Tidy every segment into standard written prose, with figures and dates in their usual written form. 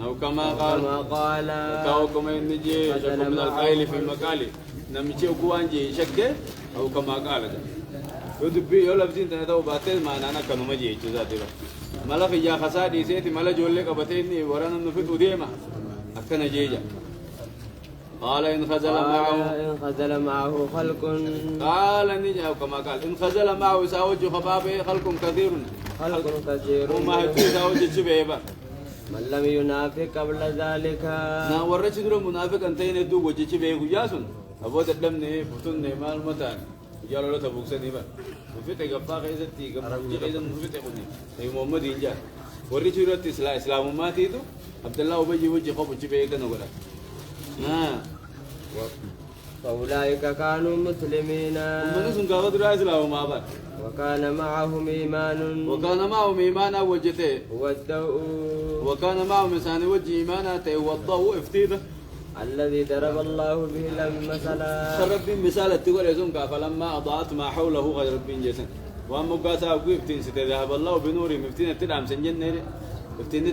أو كما قال كما ينجي شك من القائل في المقال نمشي وقوانجي شك أو كما قال يدبي يلا بزين تنتو باتين ما أنا كانوا مجيء جزاتي ملا في جا خسادي سيتي ملا جولة كبتيني ورانا نفيد وديما أكن جيجا قال إن خزل معه خلق قال نجا كما قال إن خزل معه ساوج خبابه خلق كثير وما هتي ساوج شبيبا من لم ينافق قبل ذلك نا ورچ درو منافق انتين دو وجه شبيه ياسون ابو تدمني فتن مال متان يالو لا تبوك سني با وفيت غفا غيزتي غفا غيزن وفيت قني اي محمد انجا ورچ رت اسلام ما تيتو عبد الله وبي وجه خبو شبيه كن ولا فأولئك كانوا مسلمين وكان معهم إيمان وجته وكان معهم إنسان وجه إيمانا والضوء افتيده الذي ضرب الله به مثلا رب مثال تقول يزوم فلما أضاءت ما حوله غير رب جسن وأما قاسا وقفتين ذهب الله بنورهم افتين تدعم سنجن افتين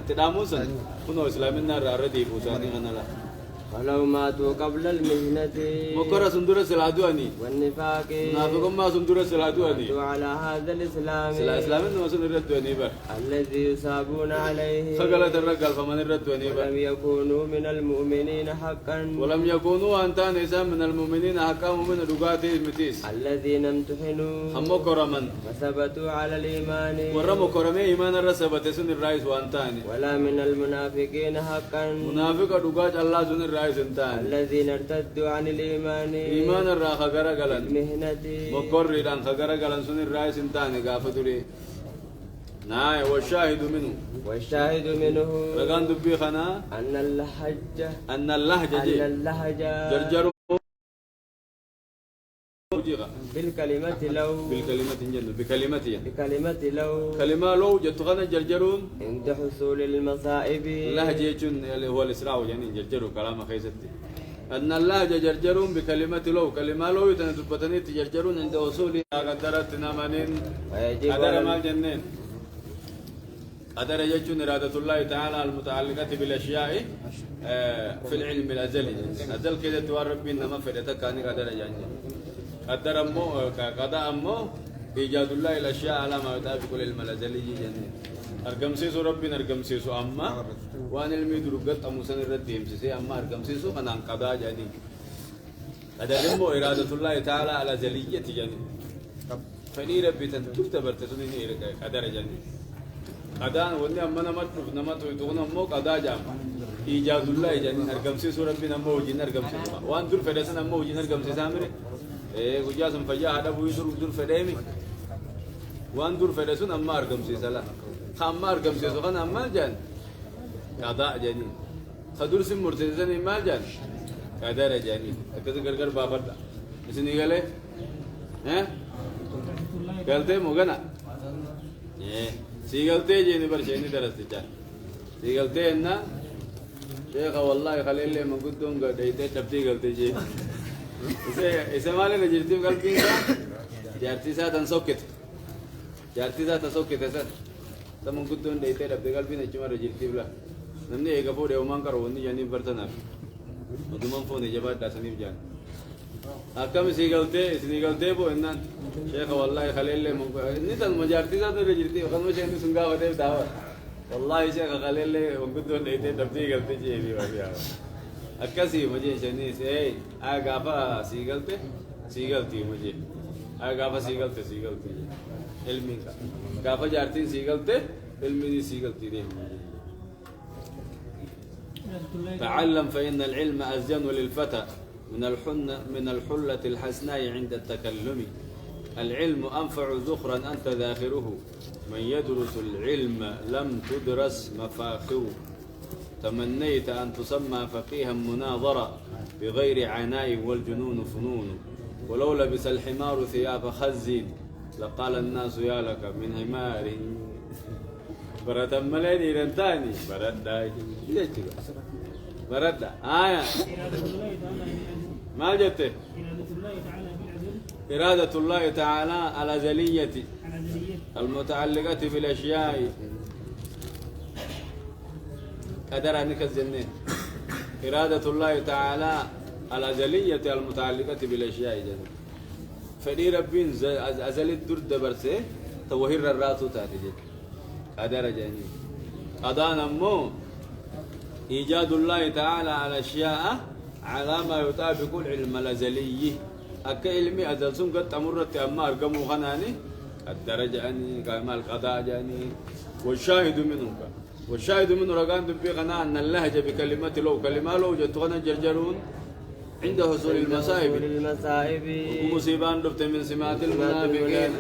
تدعمون سن كنوا إسلام النار رديف وساني غنلا ولو ماتوا قبل المهنة مكر سندور السلادواني والنفاق نافقهم ما سندور السلادواني على هذا الإسلام الإسلام إنه سن الردواني بر الذي يصابون عليه فقالت الرجال فمن الردواني بر ولم يكونوا من المؤمنين حقا ولم يكونوا أنت نساء من المؤمنين حقا ومن رقات المتيس الذين امتحنوا هم كرما وثبتوا على الإيمان ورموا كرمي إيمان الرسبة سن الرئيس وأنتاني ولا من المنافقين حقا منافق رقات الله سن الرئيس الذين ارتدوا عن الإيمان إيمان الراخ غرغلن مهنة مقر عن غرغلن سن الرئيس انتاني غافتوري ناي والشاهد منه رغان دبي خنا أن اللهجة جرجر بالكلمة لو كلمة لو جتغنا جرجرون عند حصول المصائب لهجة اللي هو الإسراء يعني جرجروا كلام خيستي أن اللهجة جرجرون بكلمة لو كلمة لو يتنتبتني تجرجرون عند وصول قدرت نامنين قدر ما الجنين قدر يجون إرادة الله تعالى المتعلقة بالأشياء في العلم الأزلي أزل كده توارب بينما فدتك كان قدر يعني قدر أمه قضاء أمه إيجاد الله الأشياء على ما يطابق العلم الأزلي جنين أرقم سيسو ربنا أرقم سيسو أما وأن الميد رقت أموسن الرد يمسسي أما أرقم سيسو خنان قضاء جنين قدر أمه إرادة الله تعالى على زلية جنين فني ربي تنتبتبر تسنيني قدر جنين قضاء وني أما نمت ويتغن أمه قضاء جام إيجاد الله جنين أرقم سيسو ربنا أمه وجين أرقم سيسو وأن دول فدسن أمه وجين أرقم سيسو أمري وجاسم فجاه هذا بويدر دور فدامي وان دور فدسون أما أرقم سيسلا خام أرقم سيسو خان أما جان قضاء جاني خدور سم مرتزن إما جان قدر جاني أكذا كركر بافردا إسني قاله قالته موجنا سيقالته جيني برشيني درست جان سيقالته إننا شيخ والله خليل لي من قدوم قديته تبتي قالته جي إذا ما لنا جرتي قلبي جرتي سات أنسوكت سات تمن كنتون دايته رب قلبي نجمع رجرتي بلا نمني إيقافو ديومان كاروني يعني برتنا ودمان فون إجابات داسني بجان أكمل سيقالته بو إنن شيخ والله خليل لي من نيتان مجارتي سات رجرتي وخلنا شيء سنغا وديو داوا والله شيخ خليل لي من كنتون دايته تبتي قلبي جيبي وابيا أكاسي مجھے شنی سے آگافا سیگلتی مجھے آگافا سیگلتی علمی کا گافا جارتی سیگلتے علمی دی سیگلتی دے تعلم فإن العلم أزين للفتى من الحلة الحسناء عند التكلم العلم أنفع ذخرا أنت ذاخره من يدرس العلم لم تدرس مفاخره تمنيت أن تسمى فقيها مناظرة بغير عناء والجنون فنون ولو لبس الحمار ثياب خز لقال الناس يا لك من حمار برد مليني رنتاني برد ما جت إرادة الله تعالى على زلية المتعلقة بالأشياء قدر أنك الزنين إرادة الله تعالى الأزلية المتعلقة بالأشياء جل فدي ربين أزل الدر دبرسه توهر الراتو تاتي جل قدر جاني قضانا مو إيجاد الله تعالى على أشياء على ما يطابق العلم الأزلي أك علمي أزلسون قد تمرت أما أرقموا خناني الدرجة أني كما القضاء جاني والشاهد منك والشاهد منه رقان دبي غناء أن اللهجة بكلمة لو كلمة لو جتغنى جرجرون عند حصول المصائب ومصيبان دفت من سمات المنافقين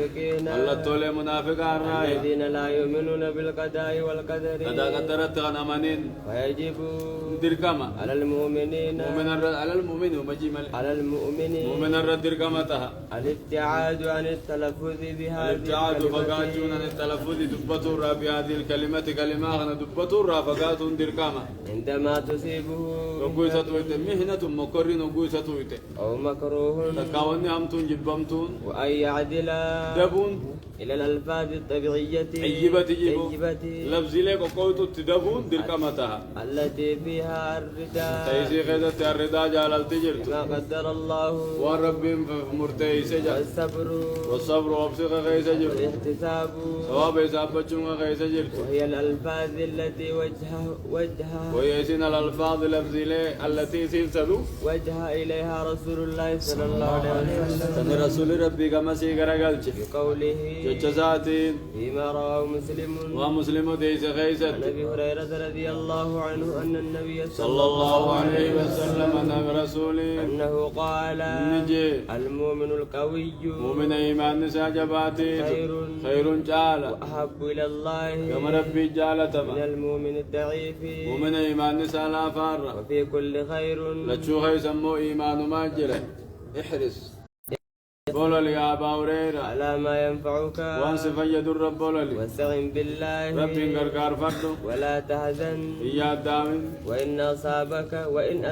الله تولي منافق الرأي الذين لا يؤمنون بالقضاء والقدر قد قدرت غنمانين ويجب دركما على المؤمنين على المؤمن ومجمل على المؤمنين مؤمن الرد دركمتها الابتعاد عن التلفظ بهذه الابتعاد فقاتون عن التلفظ دبتور بهذه الكلمات كلمة دبتور فقاتون دركما عندما تصيبه وقويسة مهنة مقرن وقويسة أو مكروه تكاوني همتون جبمتون وأن يعدل دبون إلى الألفاظ الطبيعية عيبة لفظ لك وقوتو تدبون دركمتها التي فيها الرداء تيسي خيدت الرداء جالل تجرت ما قدر الله والرب مرتي سجا والصبر وابسق غيس جرت والاحتساب ثواب يسابتشون غيس جرت وهي الألفاظ التي وهي سن الألفاظ لفظ لك التي سلسلوا وجه إليها رسول الله صلى الله عليه وسلم رسول ربي كما سيقرأ قلت بقوله جزاتين فيما رواه مسلم ومسلم ديس غيست عن أبي هريرة رضي الله عنه أن النبي صلى الله عليه وسلم أن رسولي أنه قال نجي المؤمن القوي مؤمن إيمان نساء جباتي خير جالة وأحب إلى الله كما ربي جالة من المؤمن الضعيف مؤمن إيمان نساء لا فار وفي كل خير لتشو يسمو إيمان ما جرى احرص بولا لي يا أبا هريرة على ما ينفعك وانصف يدر رب بولا لي واستعن بالله ربي انقرقار فردو ولا تحزن إيا الدامن وإن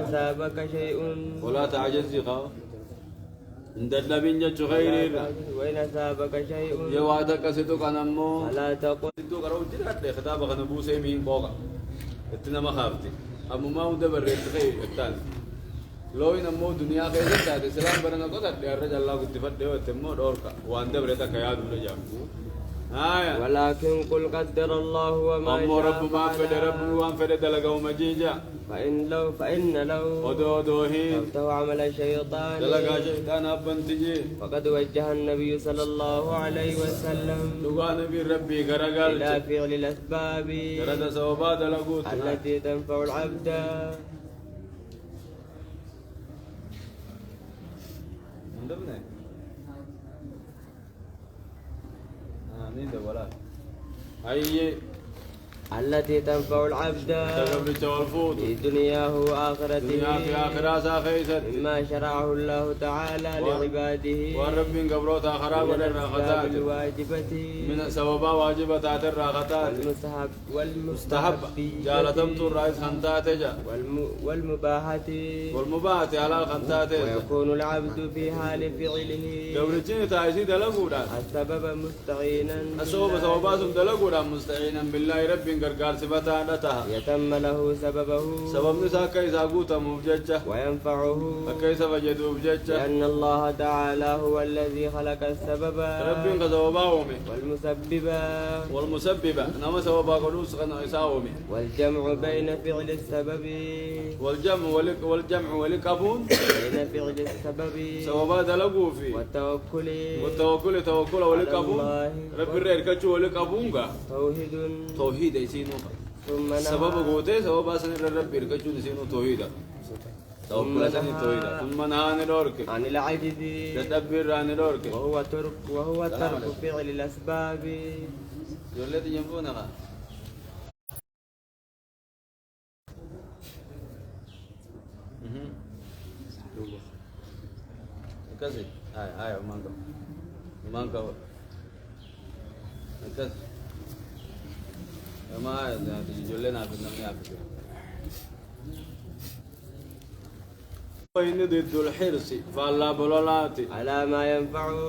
أصابك شيء ولا تعجز خاو عند اللبن جتش خير وإن أصابك شيء يواتك ستوك أنمو فلا تقل ستوك أرو جرات لي خطابك نبوسي مين قوغا اتنا ما خافتي أمو ما مدبر ريت خير التالي لو إن مو دنيا خير ساتي سلام برنا قدر يا رجال الله قد تفدي وتمو دورك وان دبرتا كياد ولا جامو آية ولكن قل قدر الله وما أمو شاء رب ما فد رب وان فد دلقو مجيجا فإن لو ودوهي تفتح عمل الشيطان دلقا شيطان أبن تجي فقد وجه النبي صلى الله عليه وسلم لغا نبي ربي غرقال إلى فعل الأسباب غرد سوبا دلقوت التي تنفع العبد مندبنا نيدا ولا أي التي تنفع العبد تقبل توالفوت في دنياه وآخرته دنيا في آخرة خيست مما شرعه الله تعالى لعباده والرب قبروت آخرة من ودر الأسباب راختات الواجبة من سببا واجبة آتر راختات مستحب جالتم تو الرئيس خنتات جا والمباحة والمباحة على الخنتات ويكون العبد في حال فعله دورتين تايسي دلقودا السبب مستعينا السبب سبباسم دلقودا مستعينا بالله رب قرقار سبتا نتها يتم له سببه سبب نسا كيسا قوتا مفججة وينفعه كيسا فجدوا بججة لأن الله تعالى هو الذي خلق السبب رب كسبباومي والمسببة نما سببا قلوس إساومي والجمع بين فعل السبب والجمع ولكبون بين فعل السبب سببا دلقوا فيه والتوكل توكل ولكبون رب الرئير كتشو ولكبون توحيد يسينو ثم سبب قوتي سبب أسن الرب يركجو يسينو توحيدا توكل سن توحيدا ثم نهى ندورك عن العجز تدبر عن ندورك وهو ترك فعل الأسباب يولد ينفونها كذي هاي مانكا كذي ما تجي لنا في النمية وإن ضد الحرص فالله بلولاتي على ما ينفعه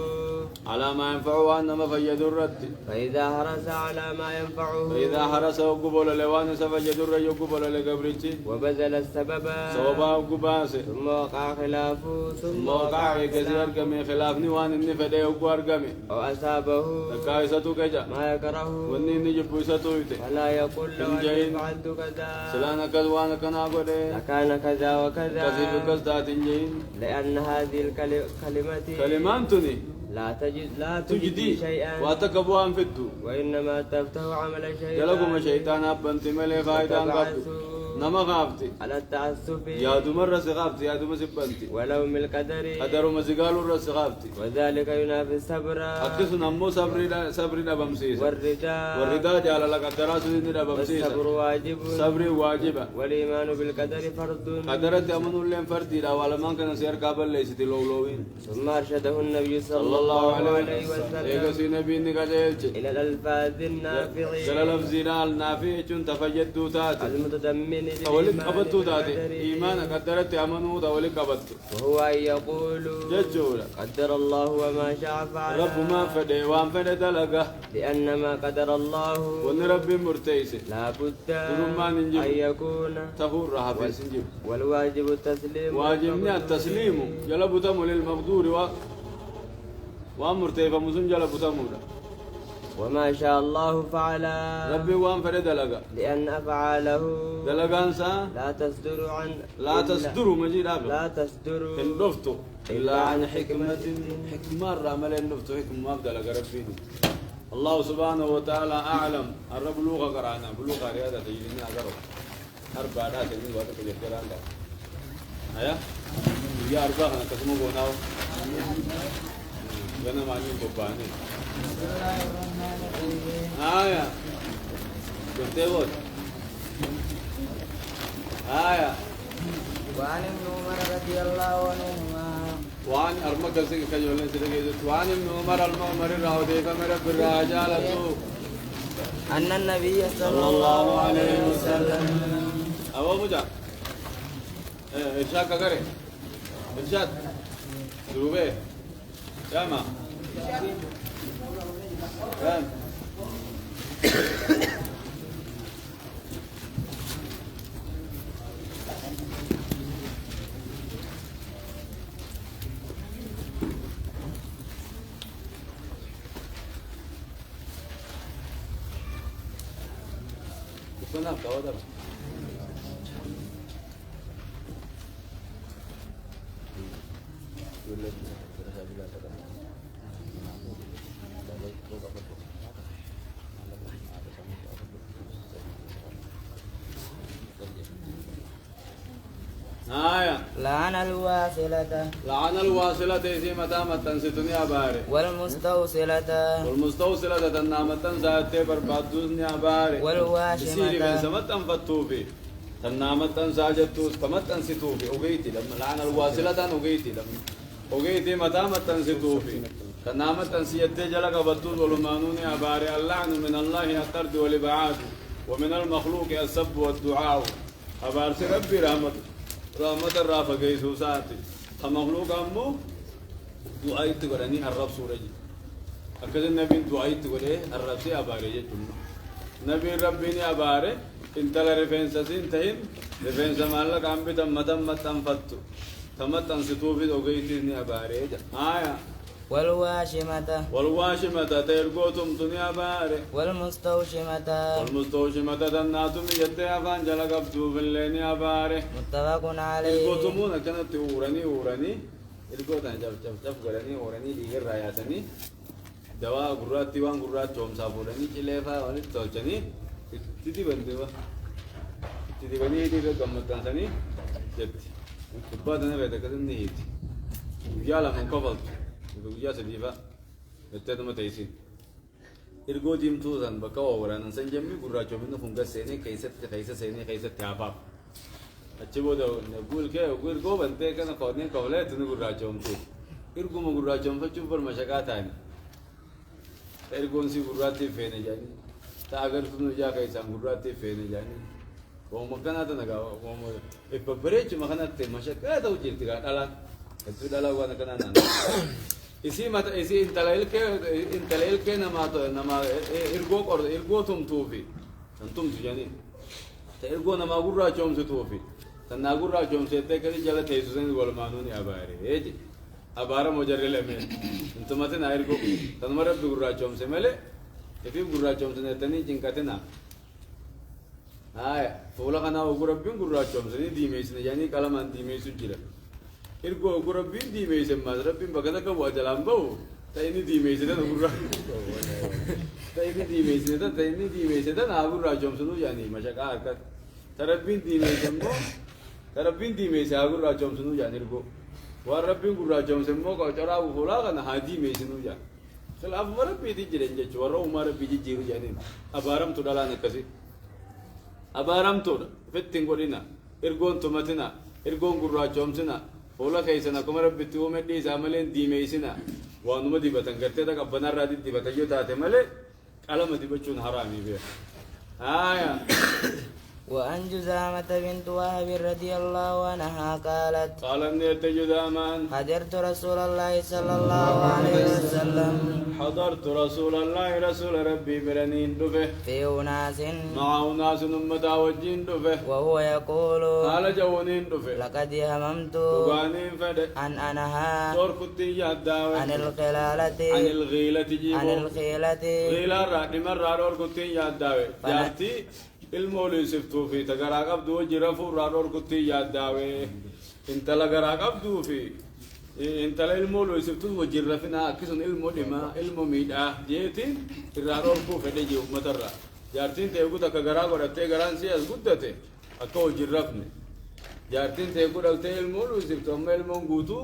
على ما ينفعه وأنما فيد الرد فإذا حرص على ما ينفعه فإذا حرس وقبل لوان سفجد الرجل قبل لقبرتي وبذل السبب سوبا وقباسي ثم وقع خلافه ثم وقع كثير أرقمي خلافني وان إني فدي وقارقمي أو أصابه تكايسة كجا ما يكره واني نجب يسطويته فلا يقول له أني فعلت كذا سلانا كذوانا كنا قده لكان كذا وكذا كذب كذات جين لأن هذه الكلمة كلمانتني لا تجدي تجدي شيئا واتكبوان فدو وإنما تفتح عمل شيئا جلقوا شيطان أبنتي ملي فايدان قبضو نما غابتي على التعسف يا دو مرة سغابتي يا دو مسبنتي ولوم القدر قدروا مسقالوا الرس غابتي وذلك ينافي الصبر أكسنا مو صبري بمسيس والرداء والرداء جعل لك الدراسة دي بمسيس والصبر واجب صبري واجبة والإيمان بالقدر فرض قدرت أمنوا لهم فردي لا ولا ما كان سير قابل ليست لولوين ثم أرشده النبي صلى الله عليه وسلم إيقسي نبي نقاجيج إلى الألفاظ النافعة جل لفظنا النافع تفجدوا تاتي المتضمن تولك قبضتو تاتي بالقدر إيمان قدرت أمنوا تولك قبضتو وهو أن يقول ججولا قدر الله وما شاء فعل رب ما فدي وان فدي دلقه لأن ما قدر الله ون ربي مرتيسي لا بد درمان نجيب. أن يكون تفور راح في سنجيب والواجب التسليم واجبني التسليم جلب تم للمقدور وامر تيفا مسن جلب تمولا وما شاء الله فعل ربي وان فدي دلقه لأن أفعاله دلقانسا لا تصدر عن لا تصدر مجيد أبدا لا تصدر النفتو إلا عن حكمة حكمة رامل النفتو حكمة ما بدأ لك ربيني الله سبحانه وتعالى أعلم الرب لغة قرآن بلغة رياضة تجيني أقرب أربعة دات من وقت في الجران ده هيا يا أربعة أنا كسمو بوناو أنا ما نيم بباني هيا كنتي آية وعن ابن عمر رضي الله عنهما وعن أرمك سيك كجولين سيدك وعن ابن عمر المؤمر الراودي فمر بالرجال أن النبي صلى الله عليه وسلم أبو مجا إرشاد كغري إرشاد دروبه جامع كم كنا كوادر لعن الواصلة لعن الواصلة في متى تنسيتني أباري والمستوصلة والمستوصلة تنامة تنسات بربادوسني أباري سيري من سمت أنفتوفي تنامة تنساجتوس تمت أنسيتوفي أغيتي لما لعن الواصلة أغيتي لما أغيتي متى تنسيتوفي تنامة تنسيتي جلق بطوس والمانوني أباري اللعن من الله الطرد والإبعاد ومن المخلوق السب والدعاء أبارس ربي رحمة الرافة جيسو ساتي خمخلوق أمو دعايت تقراني الرب سورة أكد النبي دعايت تقراني الرب سي أباري جتنا نبي ربيني أباري انت لرفين سين تهين رفين سمالك عم بتم فتو تمتن ستوفي دوغيتني أباري جا والواشمة والواشمة تيرقوتم دنيا باري والمستوشمة والمستوشمة تناتم يتي أفان جلق أبتو في الليل أباري متفق عليه القوتمون كانت أوراني القوتان جف قراني أوراني لغير راياتني دواء قرات وان قرات جوم سابوراني كليفا ونطلجني تدي بندوا تدي بني دي بقمتان سني جت بعدنا بيتا كذا نهيت ويالا من قبلت ويا سديفا نتدم تيسين إرجو جيم توزان بكوا ورانا سنجمي قراتشو منو فنجا سيني كيسة تعبا أتشبو ده نقول كه نقول جو بنتي كنا قادين قبله تنو قراتشو متو إرجو ما قراتشو مفتشو بر مشاكات هاي إرجو نسي قراتي فين جاني تا أگر تنو جا كيسان قراتي فين جاني ومكان هذا نجا وم إببريج مكان مشاكل هذا وجيل تقال على itu dalam wana kanan. Isi mata isi intalail ke nama irgo tum tufi. Antum tu yani. Ta irgo nama gurra chom se tufi. Ta na gurra chom se te kali jala te susen gol manuni abare. Eji. Abara mojarre le me. Antum mate na irgo. Ta mara gurra chom se mele. Efi gurra chom se ne tani jinkate na. Ay, fola kana gurra bin gurra chom se ni di me isne yani kalaman di me sujira. Irgo gurabin di mesin mas, rabin bagada ka buat jalan bau. Tapi ini di mesin itu gurab. Tapi ini di mesin itu, tapi ini di mesin itu aku rajam sunu jani, masyarakat kan. Terabin di mesin mo, terabin di mesin aku rajam sunu jani irgo. Warabin gurajam semua kau cara aku bola kan haji mesin tu jani. Kalau aku marah pidi jiran je, cuma umar pidi jiru jani. Abaram tu dalam nak kasih. Abaram tu, fitting kodina, irgon tu matina, irgon gurajam sena. Ola kaisana kumara bitu meddi zamalen di meisina wa numa di batan garte da kabana radi di batayo ta te male alam di bachun harami be aya وعن جزامة بنت وهب رضي الله عنها قالت قال ان تجدامان حضرت رسول الله صلى الله عليه وسلم حضرت رسول الله رسول ربي برنين دفه في أناس معه ناس أمتا وجين دفه وهو يقول قال جونين دفه لقد هممت تغانين فده أن أنهى دور كتي يداوي عن القلالة عن الغيلة جيبو عن الخيلة غيلة راتي مرة دور كتي يداوي جارتي المولى سفتو في تجارك أبدو جرافو رادور كتي يداوي انت لجارك أبدو في انت لا المولى سفتو وجرافنا كيسون المولى ما المميدا جيتين رادور كو فدي مترا جارتين تيجو تكجارك ورتة جاران سياس قدته أكو جرافني جارتين تيجو رتة المولى سفتو ما المونغوتو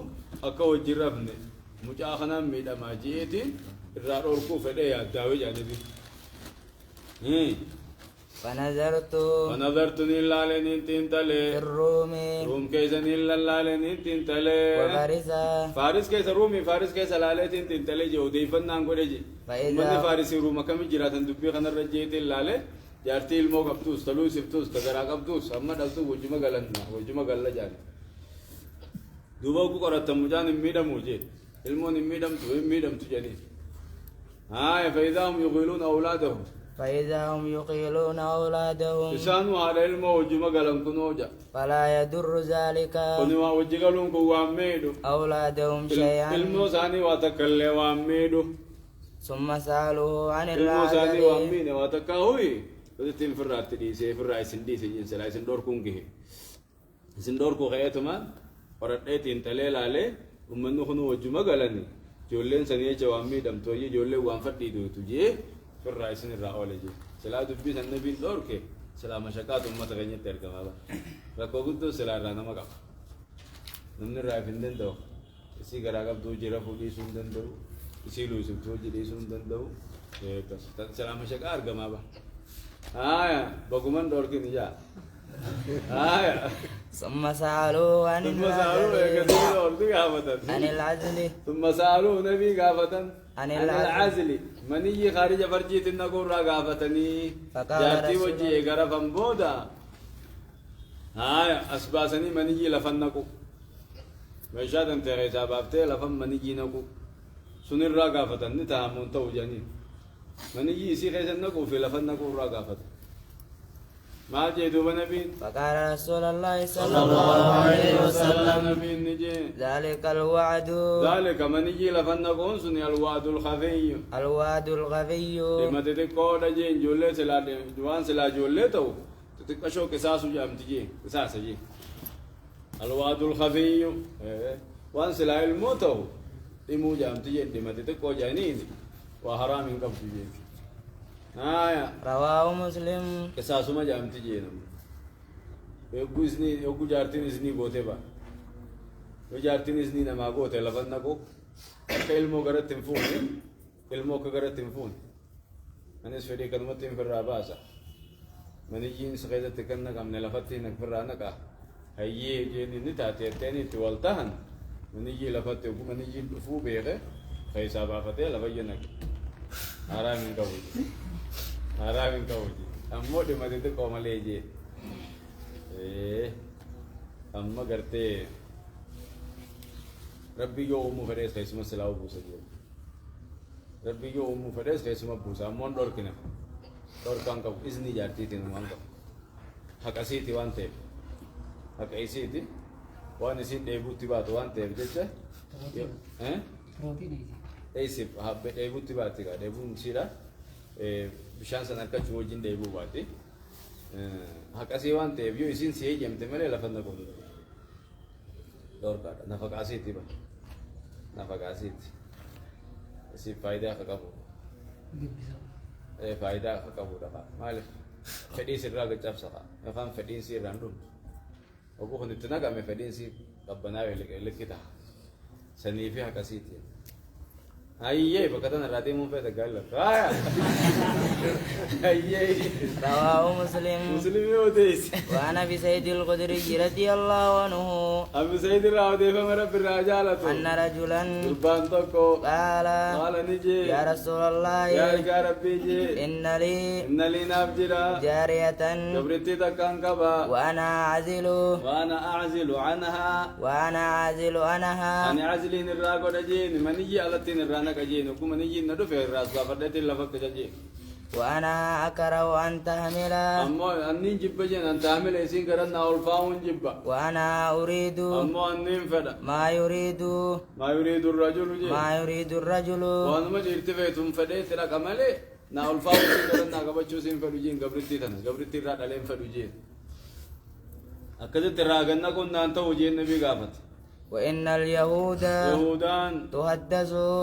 أكو جرافني مجاخنا ميدا ما جيتين رادور كو فدي يداوي جانبي فنظرت نيلا لنين تلي الروم روم كيس نيلا لنين تلي فارس كيس رومي فارس كيس لالين تلي جو دي فنان كوريجي من فارسي روم كم جراتن دبي خنا رجيت لالي جارتي المو قبطوس تلو سفتوس تغرا قبطوس اما دلتو وجما غلنا وجما غلا جاري دوبا كو قرات مجان ميدم وجي المون ميدم تجاني هاي فاذا هم يغيلون اولادهم فإذا هم يقيلون أولادهم إسانو على المو وجما غلن كنوجا فلا يضر ذلك كنوا وجغلون كواميدو أولادهم شيئا المو ثاني واتكل واميدو ثم سألوه عن المو ثاني العذر وامين واتكاوي ودتين فرات دي سي فراي سندي سي جنسلا سندور كونغي سندور كو خيتما ورتين تلل عليه ومنو خنو وجما غلني جولين سنيه جوامي دم توي جولي وان فدي دو تجي فرا يسن الرأولجي سلا دبي النبي دورك سلا مشاكات أمة غنية تركه ما ركوبتو سلا رانا ما كاب نمن الرأي فندن دو إسي كراكب دو جرا فودي سندن دو إسي لو سبتو جدي سندن دو بس سلا مشاكات أرجع ما آية بقومان دورك نيجا آية ثم سألوه عن العزل ثم سألوه نبي قافتن عن العزل من يجي خارج فرجيت النقور قافتني جاتي وجهي غرفا بودا هاي أسباسني من يجي لفنكو مشاد انت غيثا بابتي لفن من يجي نكو سنر قافتن نتامون توجاني من يجي يسي خيث النقو في لفن نقور قافتن ما جيدوا بنبي فقال رسول الله صلى الله عليه وسلم ذلك الوعد ذلك من يجي لفنكون سني الوعد الخفي الوعد الغبي لما تتكون جين جولة سلا جوان سلا جولة تو تتكشوا كساسو جام تجي كساس جي الوعد الخفي وان سلا الموتو إمو جام تجي لما تتكون جانين وحرام كم تجي رواه مسلم كساسو ما جام تجي نم يوكو جارتين إزني بوته با وجارتين إزني نما بوته لفن نكو كإلمو غرت تنفون إلمو كغرت تنفون أنا سفري كلمة تنفر راباسا من يجين سقيدة تكنا كم نلفتي نكفر رانكا هيي جيني نتاتي تاني تولتهن من يجي لفتي وكو من يجي فو بيغه خيسا بافتي لفينك حرام كوجي حرام كوجي أمو دي ما تتكو ماليجي أما قرتي ربي يوم فريس خيسما سلاو بوسا جيو ربي يوم فريس خيسما بوسا أمون دور كنا دور كان كاب إذني جارتي تين مان كاب حق أسيتي وان تيب حق أسيتي وان أسيت ديبو تبات وان تيب جتة أيسيب حب ديبو تبات كا ديبو نشيرا بشان سنركا جوجين ديبو باتي حق أسي وان تيب يو إسين سيء جمت ملي لفنا كون دور كاتا نفق أسيتي با نفق أسيتي أسيب فايدة خكابو فايدة خكابو دفع مالك فدين سيرا قجاب سخا يفهم فدين سير راندوم وبو خنتنا قام فدين سير ربنا لك كده سني فيها كسيتي أيه بكتنا راتي مو فيها تقال لك أيه رواه مسلم يوديس وأنا بسيد القدري رضي الله عنه أبو سيد الراودي فمر بالرجالة أن رجلا قربان توكو قال نجي يا رسول الله يا ربي جي إن لي نابجرا جارية كبرتي تكان كبا وأنا أعزل عنها أنا عزلين الراقو دجين منيجي ألتين الرانا كجين وكو منيجي ندو في الراس بافردت اللفق كجين وأنا أكره أن تحمل أمو أنين جبا جين أن تحمل إسين كرنا أولفاون جبا وأنا أريد أمو أنين فدا ما يريد الرجل وأنا ما ارتفعتم فديت لك أمالي نا أولفاون جين كرنا كبچو سين فدو جين قبرتي رات عليهم فدو جين أكدت راغنا كنا أنتو جين نبي قافت وإن يهودان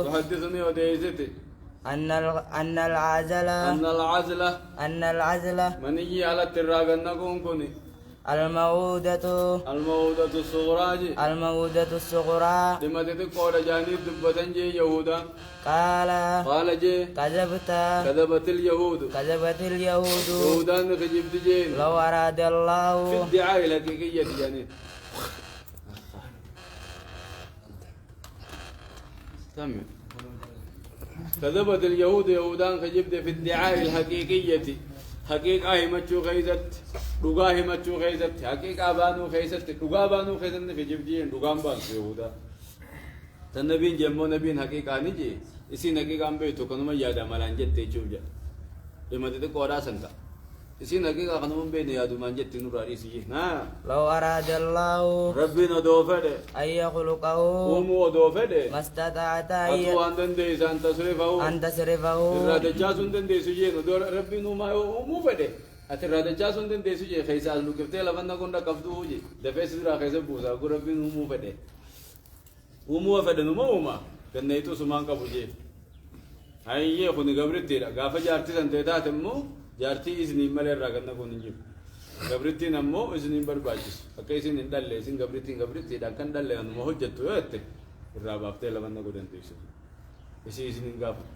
تحدثني وديزتي أن العزلة من يجي على التراغن كوني الموودة الصغرى لما تذكر جانب دبتن جي يهودا قال جي كذبت اليهود يهودان كجبت جين لو أراد الله في الدعاء الحقيقية يعني تمام كذبت اليهود يهودان كجبت في الدعاء الحقيقية حقيقة همتشو خيزت دغا همتشو خيزت حقيقة بانو خيزت دغا بانو خيزت كجبتين دغام بان يهودا تنبين جمو نبين حقيقة نجي إسي حقيقة بيتو كنما يادا ملان جت تشوجا لما تتقورا سنتا إسي حقيقة كنما بين يادو من جت نور إسي لو أراد الله ربنا دوفد أن يخلقه ما استطعت أن تصرفه الرادجاسون دندي سجين دور ربنا ما مو فده الرادجاسون دندي سجين خيسا لوكفتي لفنا كوندا كفتو جي دفيس درا خيسا بوسا ربنا مو فده مو فده نما كنيتو سمان كبوجي هاي خوني غبرتي غافا جارتي سنتيتا تمو جارتي إذن مالر راغنا كونجي غبرتي نمو إذن برباجس أكيسين ندل إذن غبرتي دكان دل أنو مهجة تويت الرابطة لمن نقولن تيسو إذن غافت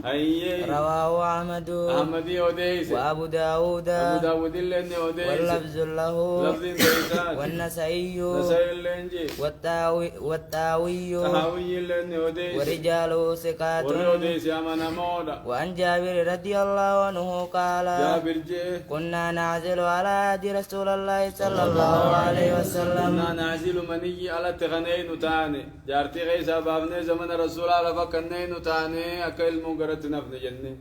هاي رواه أحمد وديس وأبو داود اللي وديس واللفظ له والنسائي والتاوي اللي وديس ورجاله ثقات وعن جابر رضي الله عنه قال كنا نعزل على عهد رسول الله صلى الله عليه وسلم كنا نعزل مني على تغنين تاني جارتي غيسا بابني زمن رسول الله فكنين تاني أكل مقرت نفن جنة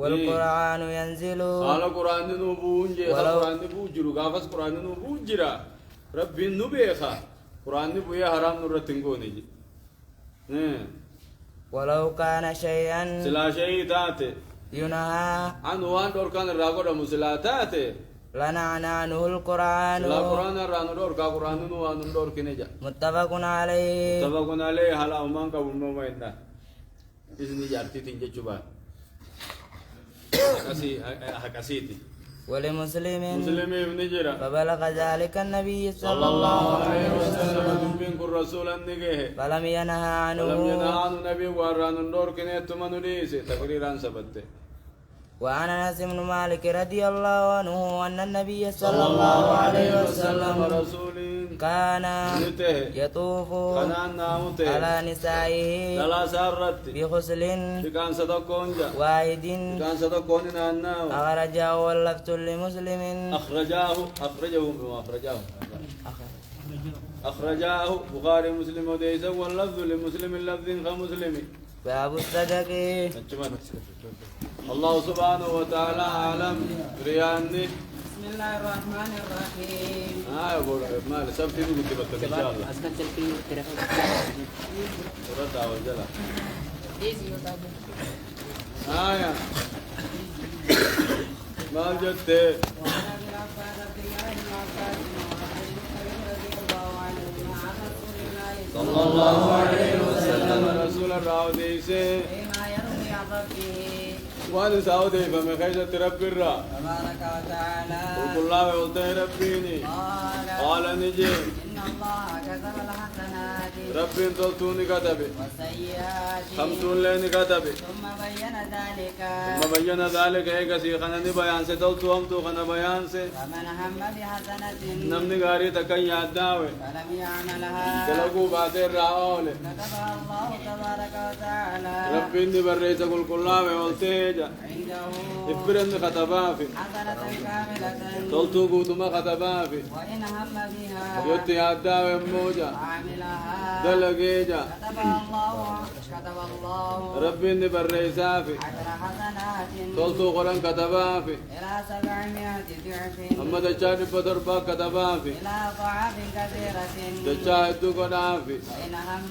والقرآن ينزل على قرآن نبوجي قرآن نبوجرو قافس قرآن نبوجرا ربي نبيخا قرآن نبويا حرام نرتنقوني ولو كان شيئا سلا شيء تاتي ينهى عن وان دور كان الراغو مسلا تاتي لنعنى عنه القرآن لا قرآن رانو دور كا قرآن نو وان دور كنجا متفق عليه هلا أمان كابون ما ويندا إذن جارتي تنجي شبان هكاسيتي ولمسلم ابن جرا فبلغ ذلك النبي صلى الله عليه وسلم منكم رسولا نجيه فلم ينهى عنه نبي واران النور كنيت من ليس تقريرا سبته وعن انس بن مالك رضي الله عنه ان النبي صلى الله عليه وسلم كان يطوف على نسائه بغسل واحد أخرجه واللفظ لمسلم. أخرجاه بخاري مسلم وديسا واللفظ لمسلم اللفظ كمسلم. باب الصدق. الله سبحانه وتعالى أعلم. رياني بسم الله الرحمن الرحيم. يا ابو مال سبتي بكتبك ان شاء الله. اسكت الكلمه تلفون. رد على الجلا. يا ما جدت. صلى الله عليه وسلم رسول الراوديسي وانا سعودي فمن خيشة رب الرا تبارك وتعالى وقل الله يلتهي ربيني قال نجي إن الله كتب الحسنات ربي انتلتوني كتبي والسيئات 50 لين كتبي ثم بين ذلك ايقا سيخنني بيان سي تلتو همتو خنا بيان سي فمن هم بحسنة نمني غاري تكن ياداوي فلم يعملها تلقوا باتر راولي كتبها الله تبارك وتعالى ربي اني بريت قل الله ويلتهي عنده إفرن خطبافي حسنة كاملة تلتو قوتما خطبافي وإن هم بها يتي عداوي موجة وعملها دلقيجا كتب الله ربي اني بريسافي 10 حسنات تلتو قرن كتبافي إلى 700 ضعف أما دجاج بدربا كتبافي إلى أضعاف كثيرة دجاج دو قدافي وإن هم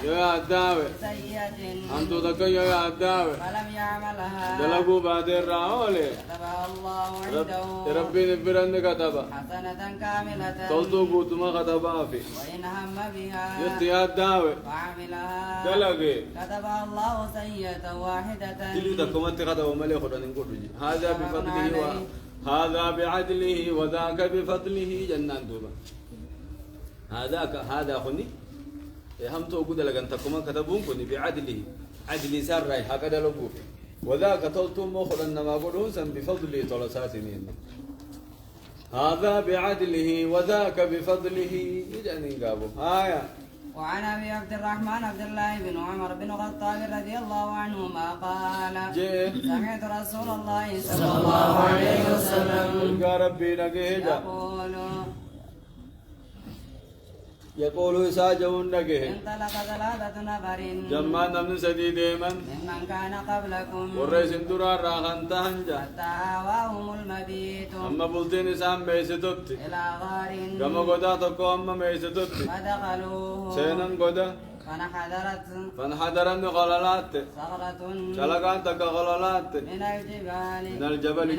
يا عداوي بسيئة أنتو دكي يا عداوي فلم يعملها دلقوا بعدين راولي كتبها الله عنده ربي نبرن كتبا حسنة كاملة تلتو قوتما خطبافي وإن هم بها يتي عداوي وعملها دلقي كتبها الله سيئة واحدة تلي تكمت خطب وملي خدن نقول هذا بفضله هذا بعدله وذاك بفضله جنان دوبا هذا خني هم تو قد لغن تكمت كتبون كني بعدله عدل سر راي هكذا لغو وذاك تلتم مخرن ما قولون سن بفضله طلساتين هذا بعدله وذاك بفضله جنين قابو هايا. وعن ابي عبد الرحمن عبد الله بن عمر بن الخطاب رضي الله عنهما قال سمعت رسول الله صلى الله عليه وسلم يقول إساجون نجه انطلق 3 نفر جمان من سديد من ممن كان قبلكم والرئيس اندرا راغن تهنجا حتى آواهم المبيت أما بلتين سام بيستوت إلى غار كما قدا تكو أما بيستوت فدخلوه سينن قدا فانحدرت غلالات صخرة شلقان تك غلالات من الجبل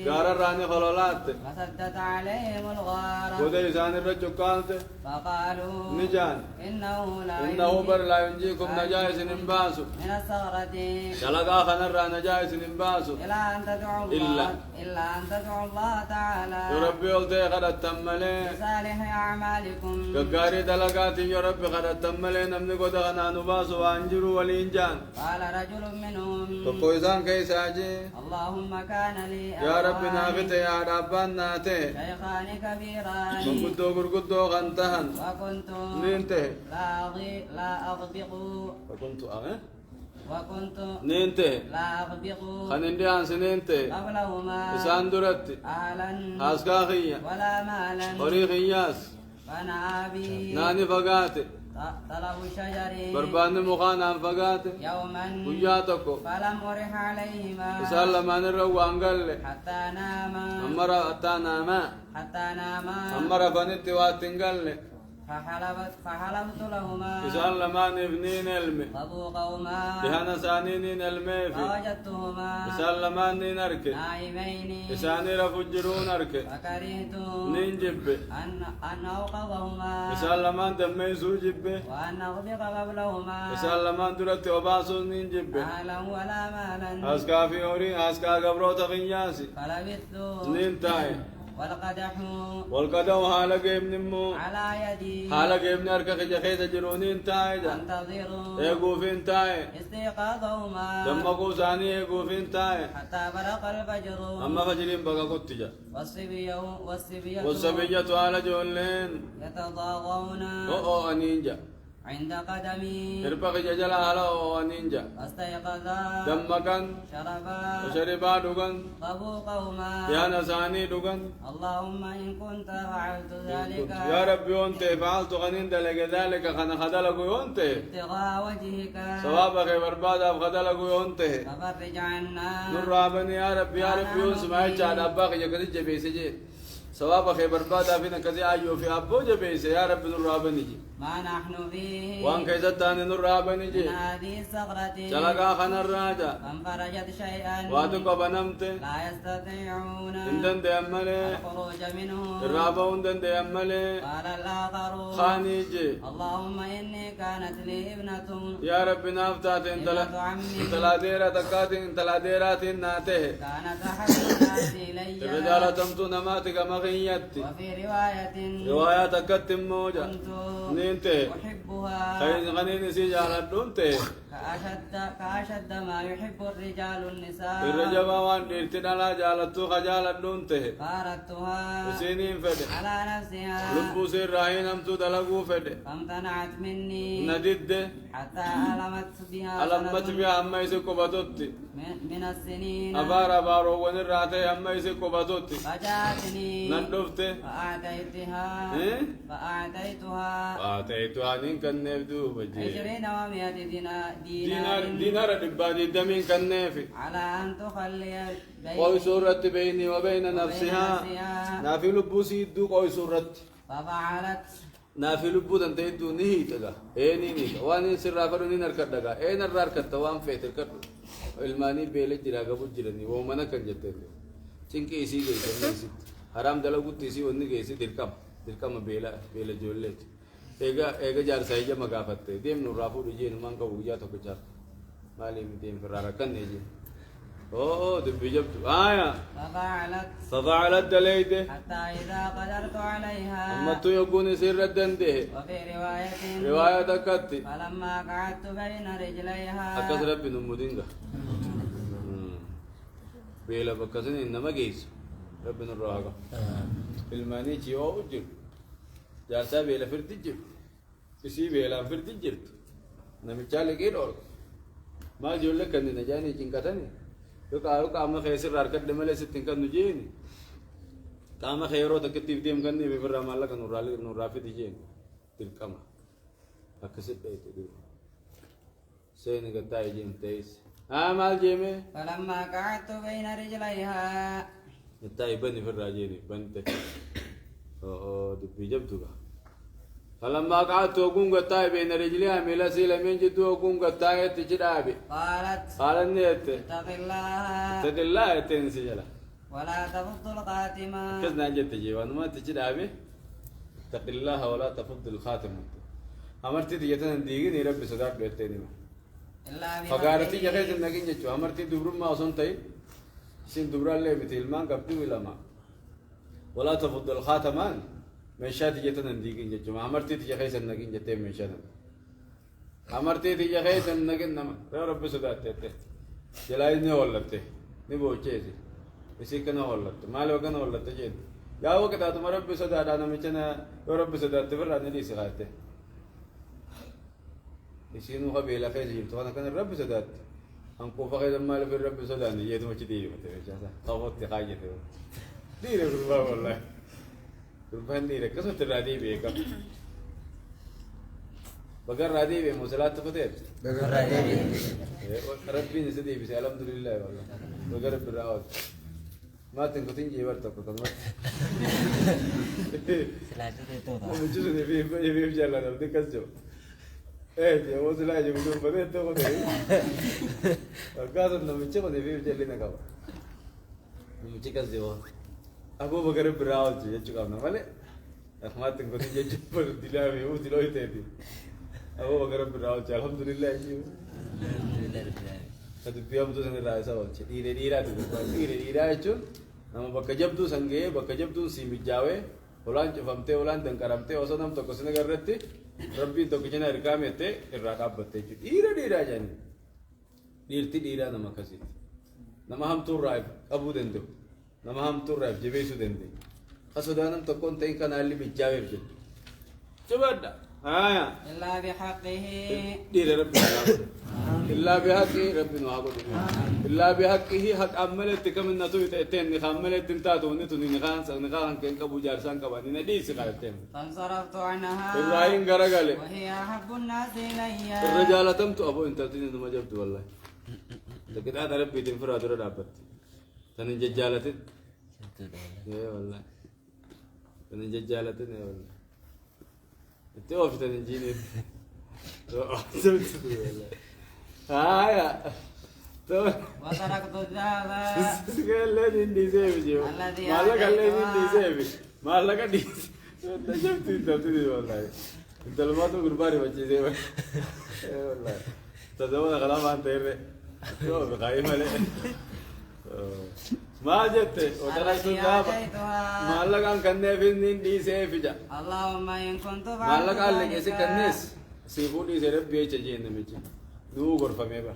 قال راني غلالات فسدت عليهم الغار ودي سان الرجوكانت فقالوا نجان إنه بر لا ينجيكم نجايس نمباسو من الصخرة شلقا خنر نجايس نمباسو إلا أن تدعوا الله تعالى يربي ولدي قد تملي بصالح أعمالكم كقاري دلقات يربي قد تملي نمني قد غنا نباسو وانجروا والإنجان قال رجل منهم فقويزان كيساجي اللهم كان لي يا رب نافت يا ربان ناته شيخان كبيران وقدو قرقدو غنتهن وكنت ننته لا أغبق وكنت ننته لا أغبق خنندي عن سننته قبلهما إسان درت أهلا أسكاخية ولا مالا طريق إياس فأنا أبي ناني فقاتي طلب شجر بربان مخانا فقاتي يوما وياتكو فلم أرح عليهما إسان لما نروا انقل حتى ناما حتى ناما أمر فنت واتنقل فحلبت لهما إسان لما نبنين علمي فذوقهما بهنا سانين علمي في فوجدتهما إسان لما نرك نائمين إسان رفجرون نرك فكرهت ننجب أن أوقظهما إسان لما دمي سوجب وأن أغبق قبلهما إسان لما درت وباسو ننجب أهلا ولا مالا أسكا في أوري أسكا قبرو تغياسي فلبثت ننتاي والقدح حالك ابن مو على يدي حالك ابن أركك جخيت جرونين تايدا أنتظر يقوفين تاي استيقاظهما ثم قوساني يقوفين تاي حتى برق الفجر أما فجرين بقى قتجا والصبية على جولين يتضاغون أو أنينجا عند قدمي إربق ججل على أو أنينجا استيقظا دمكن شربا وشربا دوغن طبوقهما يا نساني دوغن اللهم إن كنت فعلت ذلك يا ربي وانت فعلت غنين دلق ذلك خنا خدلق وانت ابتغاء وجهك ثوابك برباد خدلق وانت ففرج عنا نرابني يا ربي يوسف ما يجعل أباك يقدر جبيسجي ثوابك برباد فينا كذي أيو في أبو جبيس يا رب نرابني ما نحن فيه وان كيستاني نرابني من هذه الصخرة شلقا خنا الراجا فانفرجت شيئا واتك بنمت لا يستطيعون اندن دي أمالي الخروج منه الرابا اندن دي أمالي قال الآخر خانيجي اللهم إني كانت لي ابنة يا رب نافتات انتلا ديرا تكات انتلا ديرات ناته كانت أحب الناس إلي الرجال تمتو نماتك مغيت وفي رواية رواية كتم موجة كنت نينته أحبها خير غنين سيجال الدونته كأشد ما يحب الرجال النساء الرجبا وان ارتنا لا جالتو خجال الدونته فاردتها سينين فده على نفسها لبو سير راهين امتو دلقو فده فامتنعت مني ندد حتى ألمت بها ألمت سنة بها أما يسكو بطوتي من السنين أبارو ونراتي أما يسكو بطوتي فجاءتني ندفته فأعطيتها فأعطيتها نين كان نبدو بجي 20 و100 دينار دبادي دمين كان نافي على أن تخلي قوي سورة بيني وبين نفسها نافي لبو سيدو قوي سورة ففعلت نافي لبو تنتهيدو نهي تغا نهي واني سرافر نركد دغا نركد وان فيتر كد الماني بيل جرا غبو جرني ومنا كان جتل چنكي اسی گئی جنسي حرام دلغو تيسي وني گيسي دلكم بيلا جولت एगा जार साइजा मगाफते देम नु राफु जे मंगा उजा तो कुछ माली में देम फरारा करने जे ओ तो बिजब आया ففعلت دليده حتى إذا قدرت عليها اما تو يكون سر الدنده وفي رواية كتي فلما قعدت بين رجليها أكثر بن مدينة بيلا بكسن إنما جيس ربنا الراجع الماني تيو أوجب جالسا بيلا فرتجب इसी बेला फिर दिज्जिरत नमिचाले के डोर मा जोले कन्ने न जाने चिंका था ने तो काम खैसर रारकत दमले से तिंका नुजे ने काम खैरो तक तिवतिम करने बेबर माला का नूराफी दीजे तिलकम अकसे पे तो سين قطاي جيم تيس مال جيمه فلما قعدت بين رجليها قطاي بني في الراجيني بنت دبي جبتوها فلما قعدت وقوم قطاي بين رجليها ميلا سيلا من جدو وقوم قطاي تجرابي قال النيت اتق الله تنسي جلا ولا تفض الخاتمة كذا جت جيوان ما تجرابي اتق الله ولا تفض الخاتم امرتي ديتن ديغي ربي صدق بيتني فقارتي جهاز النجين جتو امرتي دبر ما وصنتي سين دبر اللي مثل ما قبضي ولا ما ولا تفض الخاتمان مشات جتن ديغين جتو امرتي جهاز النجين جتي مشات امرتي جهاز النجين نما ربي صدق تته جلاي نه ولته ني بوچيسي اسی کنا ولته مالو کنا ولته جيد يا وقت تمر ربي صدق انا مچنا ربي صدق تبر انا دي سغاته يسينو قبيلة خير جبت وانا كان الرب سداد انكو فقيد مال في الرب سداد يجي ما تدير مثلا جاسا طوفت حاجه دير بالله والله ربان دير كسو ترادي بيك بقر رادي بي مسلات فتيت بقر رادي بي ربي نسدي بس الحمد لله والله بقر براوت ما تنكو تنجي ورتك كما سلاجه تو مجوز في جلاله دي كسجو يا وز لا يجي بدون بدأ تقول ده الكاس نمشي كده في جلنا كابا نمشي كذا جوا أبو بكر براو جي جوا كنا ماله أحمد تنقل جي جبر دلائي هو دلائي تهدي أبو بكر براو جي الحمد لله جي هذا بيام تو سنة رأي سوال شيء ديره ديره تو ديره ديره أجون نما بك جبدو سنجي بك جبدو سيمجاوي ولان فهمتي ولان دنكرمتي وصدم تكسنا قررتي ربي توكجنا ركامتي الرقابتي ديرا جاني ديرتي ديرا نما كسيت نما هم تور رايب ابو دندو نما هم تور رايب جبيسو دندي اسودانم تكون تين كان اللي بيجاوب جد تبدا آية إلا بحقه دير ربي إلا بحقه ربي نعبد إلا بحقه حق عملت كم النتوي تأتين نخملت تنتاتو نتوني نخان كن كبو جارسان كباني نديس قالتين فانصرفت عنها إبراهيم غرقالي وهي أحب الناس إلي الرجال تمتو أبو انت تنين ما جبت والله لكن هذا ربي تنفر هذا رابط تنين ججالتين إيه والله تنين ججالتين إيه والله توقف تنجيني هايا وتركت الذهب قال لي دي زيبي ما لك قال لي دي زيبي ما لك دي انت شفت انت بتدي والله انت لما تقول باري بجي زيبي والله تزود خلاص انت ايه شوف خايف عليه ما جت وتركت الذهب ما لك ان كان في دي زيبي جا اللهم إن كنت ما لك قال لك ايش كنس سيفودي زرب بيجي جينا ميجي دو غرفه ميبا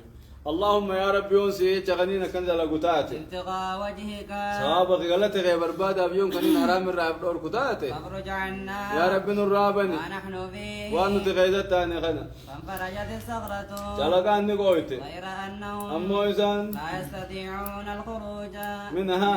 اللهم يا ربي يونسي تغنينا كنزل قطاتي ابتغاء وجهك صابق غلط غير برباد ابيون كنين حرام الراب دور قطاتي فاخرج عنا يا ربي نرابني ونحن فيه وانو تغيزت تاني خنا فانفرجت الصخرة جلقان نقويتي غير أنهم امو انسان لا يستطيعون الخروج منها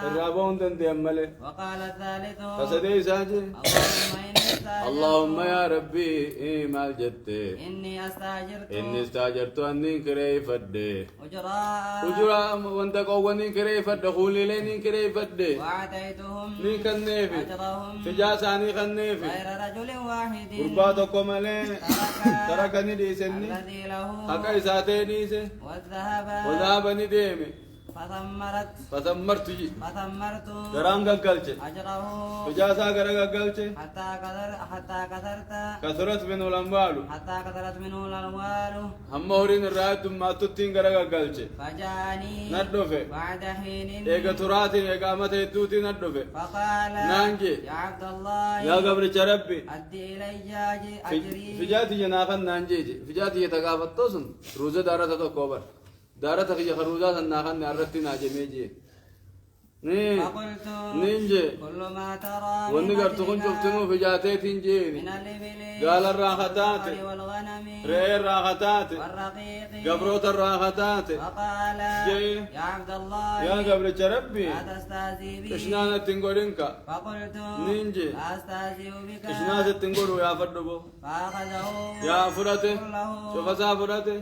الرابون دندي امالي وقال الثالث فسدي ساجي اللهم إني استأجرت اللهم يا ربي إيه مال جتي إني استأجرت إني استاجرت أني كري فدي أجراء وجرا وانت قواني كري فد خولي لين كري فد وآتيتهم ني كنيفي أجرهم فجاساني كنيفي غير رجل واحد قرباتكم عليه تركني ديسني الذي له حكا إساتي ديسي وذهبني ديمي فثمرت دران قلت أجره فجاسا غرا قلت حتى كثرت كثرت منه الأموال هم مهرين الرائد ما تتين غرا قلت فجاني ندفه بعد حين إيقا تراتي إيقا أمتي توتي ندفه فقال نانجي يا عبد الله يا قبر ربي أدي إلي أجري فجاتي جناخن نانجي فجاتي يتقافت توسن روزة دارة تقوبر دارة تخي خروجا سناخن نارتي ناجميجي فقلت نينجي كل ما ترى وني قرتكم شفتنو فجاتي تنجيني من الإبل قال الراحتات والغنم ري الراحتات والرقيق قبروت الراحتات وقال جي يا عبد الله يا قبر ربي لا تستهزئ بي اشنانا تنقرنك فقلت نينجي لا أستهزئ بك اشنانا تنقروا يا فردبو فأخذه يا فرته كله شوف فرته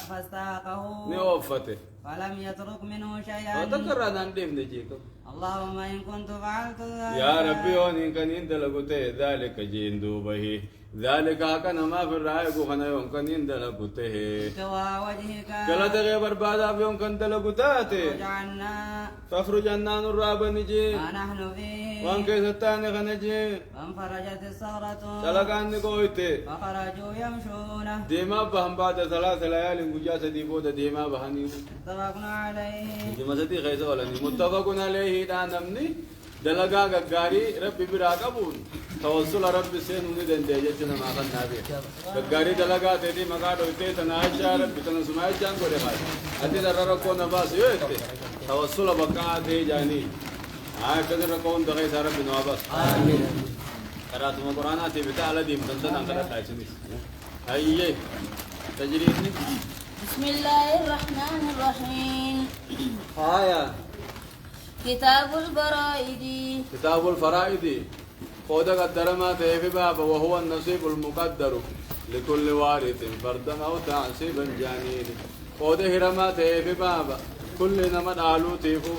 فاستاقه نوفته فلم يترك منه شيئا وتكرر أن ندم نجيكم اللهم إن كنت فعلت ذلك يا ربي وإن كان يندلقوته ذلك جندو به ذلك كان ما في الرأي كنا يوم كان يندلقوته ابتغاء وجهك كلا تغير برباد يوم كان دلقوته وجعلنا فافرج عنا الراب نجي ما نحن فيه وان كيستاني خنجي فانفرجت الصخرة تلقان نقويته فخرجوا يمشون ديما بهم بعد 3 ليال وجاء ديبود ديما بهني اتفقنا عليه ديما ستي خيزة ولا متفق عليه دانمني دلقا غاري ربي برا قبول توصل ربي سين ندن دجتنا ما كان نبي غاري دلقا تدي مقادو تيتنا عائشة ربي تنا سماي جان كوري هاي ادي درر كون باس يوت توصل بقا دي جاني هاي كدر كون دغاي ربي نوابس امين قرات القران اتي بتعالى دي متنتن قرات عايشني هاي تجريدني بسم الله الرحمن الرحيم آية كتاب الفرائض كتاب الفرائض قد قدر ما في باب وهو النصيب المقدر لكل وارث فردا أو تعصيبا جانين قد هرما في باب كل نمد آلو تيفو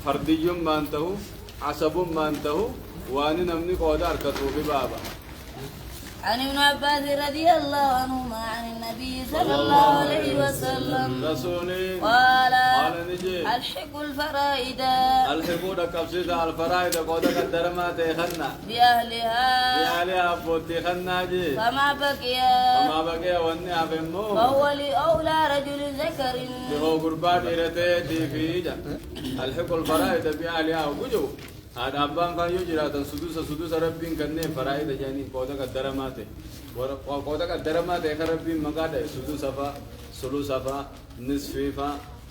فردي ما انتهو عصب ما انتهو واني نمني قد أركتو في باب عن ابن عباس رضي الله عنهما عن النبي صلى الله عليه وسلم رسولي قال نجي الحق الفرائد الحقود كبسيد الفرائد قودك الدرمات خنا بأهلها فوتي خنا جي فما بقي وني أفهمه فهو لأولى رجل ذكر هو قربان إرتي في الحق الفرائد بأهلها وجو هذا أبان كان يجرى سدوس ربين كنّي فرائد جاني قودك الدرمات وقودك الدرمات ربين مقادة سدوس فا سلوس فا نصف فا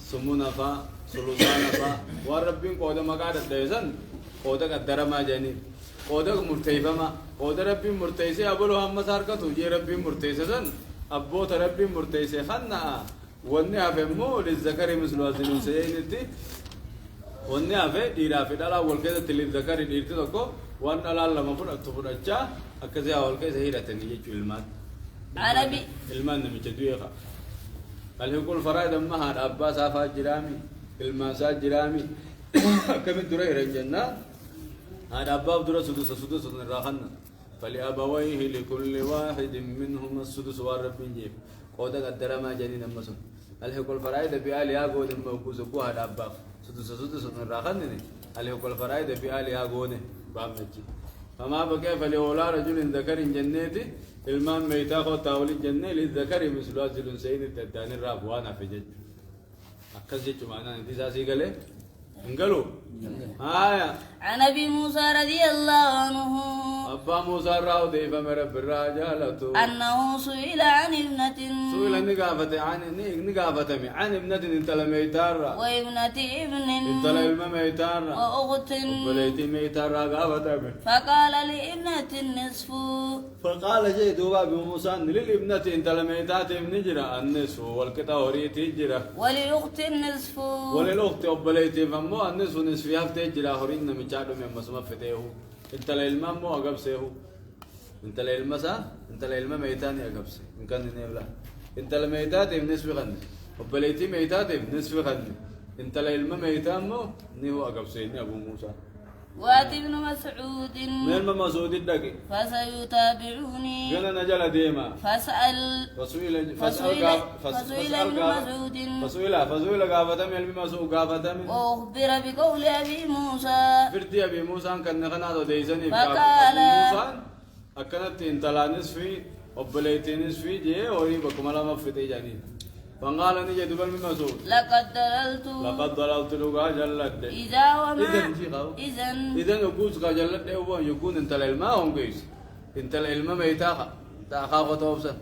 سمون فا سلوسان فا وربين قودك مقادة ديزن قودك الدرما جاني قودك مرتيفة ما قودك ربين مرتيسي أبولو هم مساركتو جي ربين مرتيسي أبو ربين مرتيسي خنا وني أفهمو للذكر مثل وزن سيئنتي وني أفه ديرا في دالا والكذا تلين ذكر ديرتي تكو وان دالا لما فن أتفن أجا أكذا والكذا هيرة تنجي علمان عربي علمان نمي تدويخا قال يقول فرائد أما هذا أبا سافا جرامي الماسا جرامي كم دري رنجنا هذا أبا درا سدوس نراخنا فلأبويه لكل واحد منهم السدس والرب جيب قودا قدر ما جنين أمسون الحق الفرائد بآل ياغون الموكوس بو هذا أبا سدس نراخنا الحق الفرائد بآل ياغون بامجي فما بقى فلأولى رجل ذكر جنتي المام ميتا خو تاولي جنة للذكر مثل أجل سين التدان الراب وانا في جد أكذب معنا انتي ساسي قاله انقلوا آية عن أبي موسى رضي الله عنه أبا موسى راو ديف مرب الرجالة أنه سئل عن ابنة سئل نقافة عن ابنة انت لميتارا وابنة ابن انت للميتارا وأخت وبليتي ميتارا قافة فقال لابنة النصف فقال جي دوبا بموسى للابنة انت لميتات نجرا النصف والكتا هوريتي جرا ولأخت النصف وللأخت وبليتي فمو النصف نصف يفتي جرا هورين نمجادو من مسمى فتيه انت للمام مو أقبسيه انت للمسا انت للما ميتاني أقبسي ان كان نيبلا انت لميتات نصف غني وبليتي ميتات نصف غني انت للما ميتان مو نيو أقبسيني أبو موسى وات ابن مسعود من مسعود الدقي فسيتابعني قال نجل ديما فسئل ابن مسعود فسئل قافة من المسعود قافة من وأخبر بقول أبي موسى فردي أبي موسى كان نغنى ديزني فقال موسى أكنت انتلا نصفي وبليتي نصفي جي وري بكمالا مفتي جانين فقال نجي دبل من مسعود لقد ضللت لغا جلد إذا يقول جلد هو يكون انت العلماء هم قيس انت العلماء ميتاخا تاخا توبسا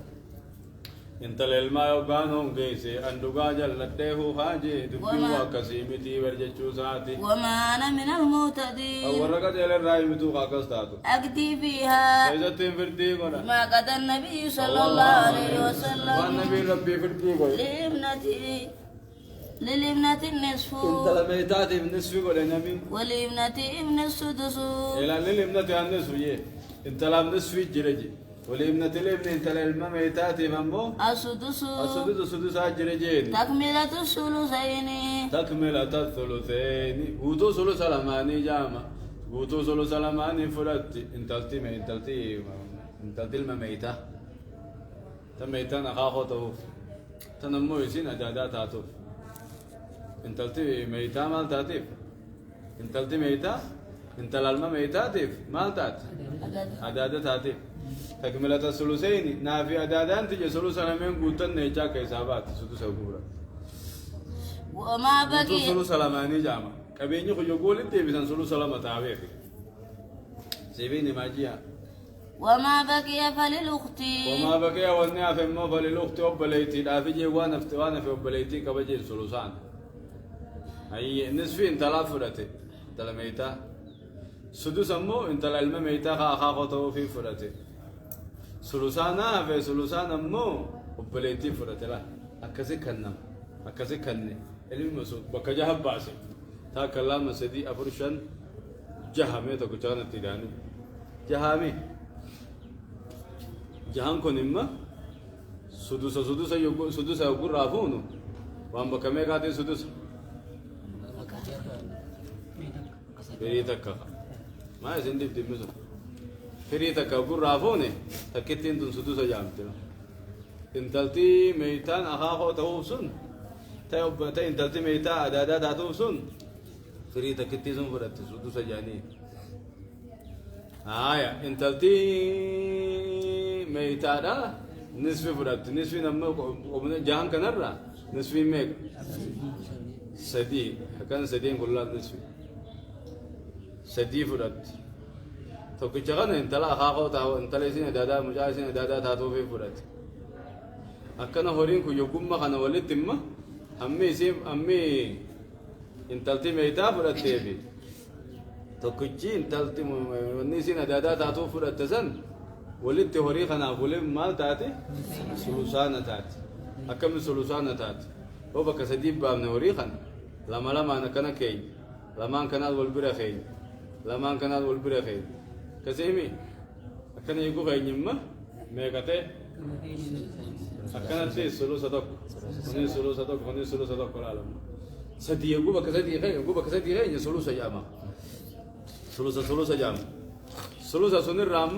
انت العلماء يقان هم قيس ان لغا جلد هو حاجي دبوا كسيمتي ورجتشو ساتي وما أنا من المعتدين أورقا جل الرأي متوقع كستاتو أقضي فيها إذا تنفردي قنا ما قد النبي صلى الله عليه وسلم والنبي ربي فردي قنا للابنة النصف انت لميتات النصف قنا نبي ولابنة ابن السدس إلى للابنة النصف يه انت لم نصف جرجي ولابنة الابن انت للما ميتات فمو السدس السدس جرجين تكملة الثلثين تكملة الثلثين وتو ثلث لماني جامع وتو ثلث لماني فرت انتلتي المميتة تميتان أخاخو توف تنمو يسين أجادات هاتوف انتلتي ميتة مال تاتيف انتلتي ميتة انت للما ميتاتيف مال تات أجادات هاتيف تكملة الثلثين نافي أدادان تجي ثلث لمن قوتن نيجا كيسابات سدس أقولا وما بقي ثلث لماني جامع كبيني خو يقول انت بيسان ثلث لما تعبيك سيبيني ماجيها وما بقي فللأخت وما بقي والنيا في ما فللأخت وبليتي لا في جي وانا في وبليتي كبجي ثلثان أي نصفي انت لا فرتي انت لميتا سدس أمو انت للما ميتا خاخوته في فرتي ثلثانا في ثلثان أمو وبليتي فرتي لا أكسي كنن اللي مسود بكجاه باسي تا كلام مسدي أفرشان جهامي تكوچان تيداني جهامي جهان كونيما سدوس يقول رافونو وام بكمي قاتي سدوس بريتك ما يسندي بدمسو فريتا كبر رافونه تكتين دون سدوس جامتنا انتلتي ميتان أخاخو توسن تيوب انتلتي ميتا أدادا توسن فريتا كتيزن فرت سدوس جاني انتلتي ميتا دا نصف فرت نصف نما جهان كنرا نصف ميك سدي كان سدين كلها نصف سدي فرت توكيشان انتلا خاخو تاو انتلا سين دادا مجالسين دادا تاتو في فرت أكنا هورين كو يوكم ما خنا ولد تما أمي سيم أمي انتلتي ميتا فرت تبي توكيشي انتلتي مني سين دادا تاتو فرت تزن ولد تهوري خنا ولد مال تاتي سلوسان تاتي أكمل سلوسان تاتي هو بك سديب بام نهوري خنا لما أنا كنا كي لما كنا والبرا خي لما كنا والبرا خي كسيمي أكن يقول غير نما ميكاتة أكن تي سلو صدق هني سلو صدق هني سلو صدق كل عالم سدي يقول بك سدي غير يقول بك سدي غير سلو سجامة سلو سجامة سلو سنير رام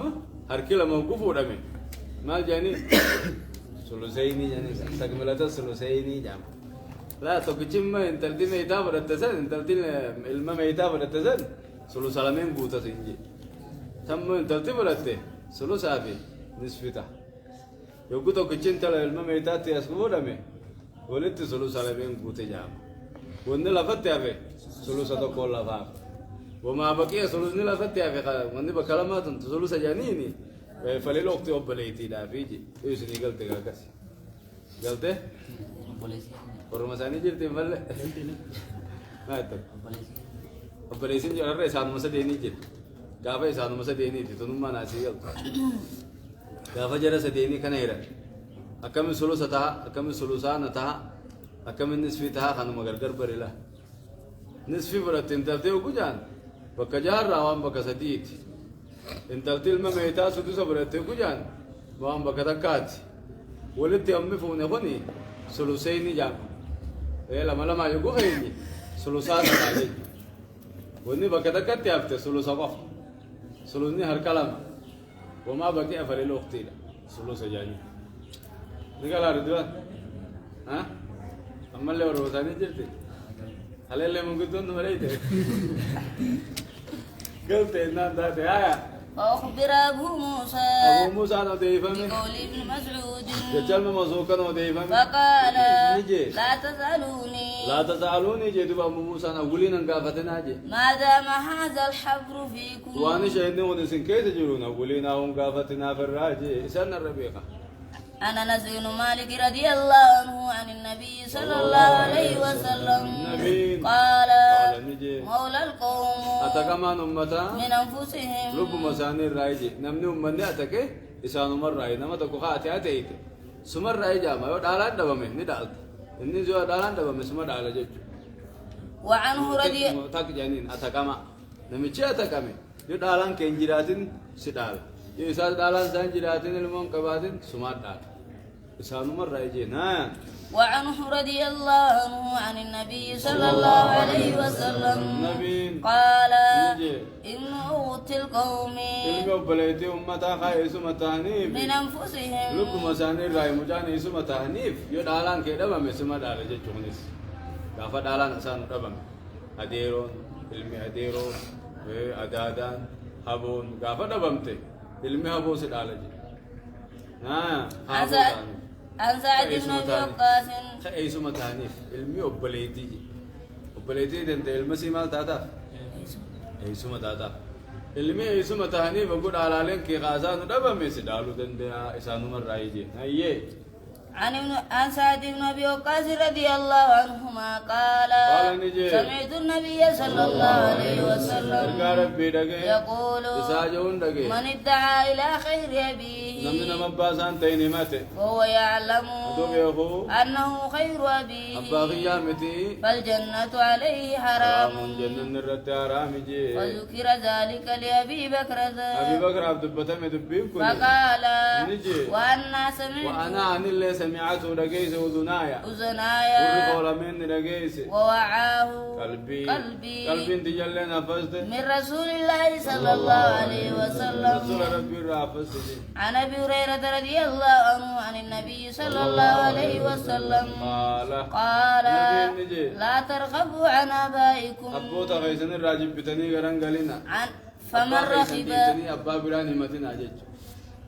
هركيلا موقوف ودمه ما جاني سلو سيني جاني تكملته سلو سيني جام لا توكيشم ما انتلتي ميتا برتزن انتلتي الما ميتا برتزن سلو سلامين بوتا سينجي تم انتلتي برتة سلو سافي نسفتا يوكو توكيشين تلا الما ميتا تياسكو دمه ولت سلو سلامين بوتا جام ون لفت يافي سلو ساتو كول لفاف وما بقي سلو نلفت يافي ون بكلامات سلو سجانيني فليل وقت وبليتي دافيجي يسني قلت كاكس قلت ورمساني جرتي مله ما تك وبليسين جرى إنسان مسديني جر كافة إنسان مسديني تونم ما ناسي قلت كافة جرى سديني كنيرة أكمل سلو ستا أكمل سلوسان تا أكمل نسفي تا خانو مغرغر بريلا نسفي برات انتلتي وكجان بكجار راوان بكسديت انتلتي المميتا سدوس برات وكجان وان بكتكات ولدت أمي فوني خوني سلوسيني جام إيه لما يقول خيني سلوسان عليه وني بكتكات يافت سلوس أقف سلوسني هر كلام وما بقي أفري لوقتي لا سلوس جاني نقول أردوان ها أما اللي وروثاني جرتي هل اللي ممكن تون مريته قلت إن هذا آية وأخبر أبو موسى نوديفمي بقول ابن مسعود يجعل مزوكا نوديفمي فقال نجي لا تسألوني جدوا أبو موسى نقولين أنقافتنا جي ما دام هذا الحبر فيكم وأنا شاهدني ونسين كيف تجرون نقولين أنقافتنا في الراجي إسألنا الربيقة أنا نزل مالك رضي الله عنه عن النبي صلى الله عليه وسلم قال مولى القوم أتكمان أمتا من أنفسهم لب مساني الرايجي نمني أمني أتكي إسان أمر راي نما تكوخا أتياتي سمر راي جاما يو دالان دبامي ندالت إني زوا دالان دبامي سمر دالا جيجو وعنه رضي تك جانين أتكما نمشي أتكامي يو دالان كنجراتين سدال يسال دالان سانجراتين المون كباتين سمر دال إسان أمر راي جينا وعنه رضي الله عنه عن النبي صلى الله عليه وسلم قال إن أوت القوم من أنفسهم لكم مساني راي مجاني اسم تهنيف يدالان كده بمسما دال جونيس كافة دالان أسان دبم أديرون علمي أديرون أدادان هبون كافة دبمته علمي هبون سدالج عن سعد بن أبي وقاص أي سما تهنيف علمي وبليتي دنت المسي مال تاتا أي سما تاتا علمي أي سما تهنيف أقول على لين كي غازان دبم سدالو دنت إسانو مر رايجي أيه عن سعد بن أبي وقاص رضي الله عنهما قال سمعت النبي صلى الله عليه وسلم يقول من ادعى إلى خير أبيه وهو يعلم أنه خير أبي أبا قيامتي فالجنة عليه حرام جنن الرد حرام جي وذكر ذلك لأبي بكر أبي بكر عبد البتم دبيب فقال نجي وأنا سمعت وأنا عن اللي سمعته رقيس أذنايا أذنايا قول من رقيس ووعاه قلبي انت جلنا فزت من رسول الله صلى الله عليه وسلم رسول ربي رافست عن أبي هريرة رضي الله عنه عن النبي صلى الله عليه وسلم قال لا ترغبوا عن آبائكم أبوتا غيسن الراجب بتني غران قالنا فمن رغب أبا براني متنا جيج